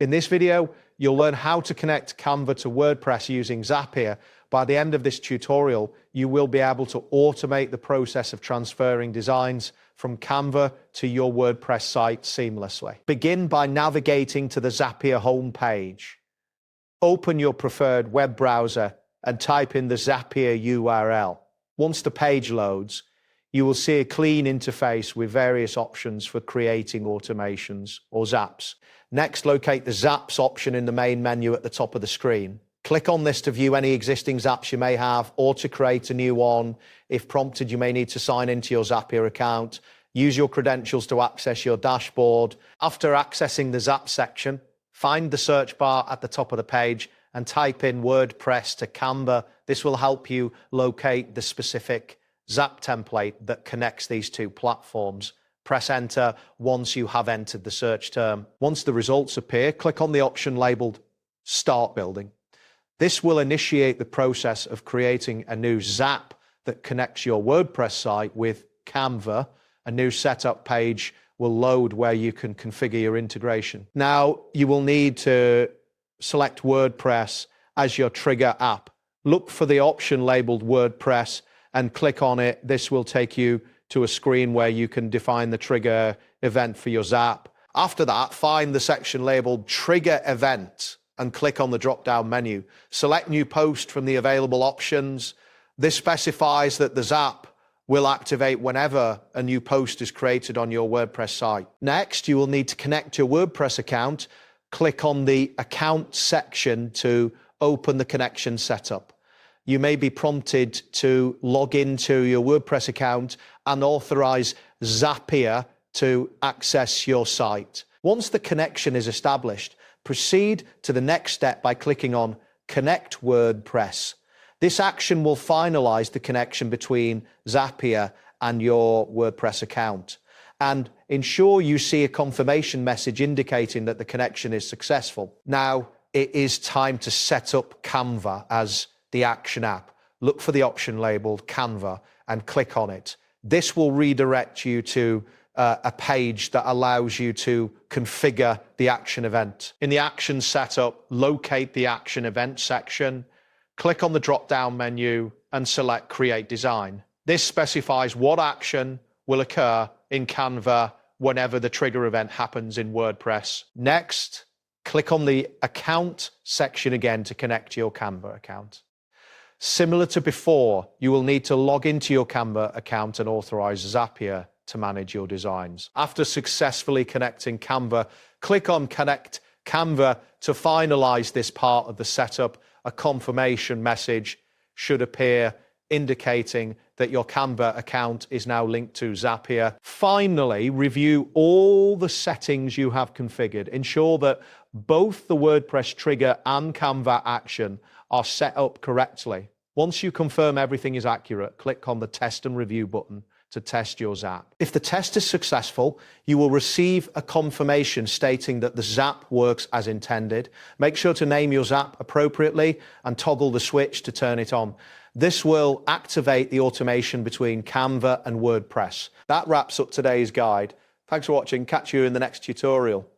In this video, you'll learn how to connect Canva to WordPress using Zapier. By the end of this tutorial, you will be able to automate the process of transferring designs from Canva to your WordPress site seamlessly. Begin by navigating to the Zapier homepage. Open your preferred web browser and type in the Zapier URL. Once the page loads, you will see a clean interface with various options for creating automations or zaps. Next, locate the Zaps option in the main menu at the top of the screen. Click on this to view any existing Zaps you may have or to create a new one. If prompted, you may need to sign into your Zapier account. Use your credentials to access your dashboard. After accessing the Zap section, find the search bar at the top of the page and type in WordPress to Canva. This will help you locate the specific Zap template that connects these two platforms. Press enter once you have entered the search term. Once the results appear, click on the option labeled Start Building. This will initiate the process of creating a new Zap that connects your WordPress site with Canva. A new setup page will load where you can configure your integration. Now, you will need to select WordPress as your trigger app. Look for the option labeled WordPress and click on it. This will take you to a screen where you can define the trigger event for your Zap. After that, find the section labeled Trigger Event and click on the drop-down menu. Select New Post from the available options. This specifies that the Zap will activate whenever a new post is created on your WordPress site. Next, you will need to connect your WordPress account. Click on the Account section to open the connection setup. You may be prompted to log into your WordPress account and authorize Zapier to access your site. Once the connection is established, proceed to the next step by clicking on Connect WordPress. This action will finalize the connection between Zapier and your WordPress account and ensure you see a confirmation message indicating that the connection is successful. Now, it is time to set up Canva as the action app. Look for the option labeled Canva and click on it. This will redirect you to a page that allows you to configure the action event. In the action setup, locate the action event section, click on the drop-down menu and select Create Design. This specifies what action will occur in Canva whenever the trigger event happens in WordPress. Next, click on the Account section again to connect your Canva account. Similar to before, you will need to log into your Canva account and authorize Zapier to manage your designs. After successfully connecting Canva, click on Connect Canva to finalize this part of the setup. A confirmation message should appear indicating that your Canva account is now linked to Zapier. Finally, review all the settings you have configured. Ensure that both the WordPress trigger and Canva action are set up correctly. Once you confirm everything is accurate, click on the Test and Review button to test your Zap. If the test is successful, you will receive a confirmation stating that the Zap works as intended. Make sure to name your Zap appropriately and toggle the switch to turn it on. This will activate the automation between Canva and WordPress. That wraps up today's guide. Thanks for watching. Catch you in the next tutorial.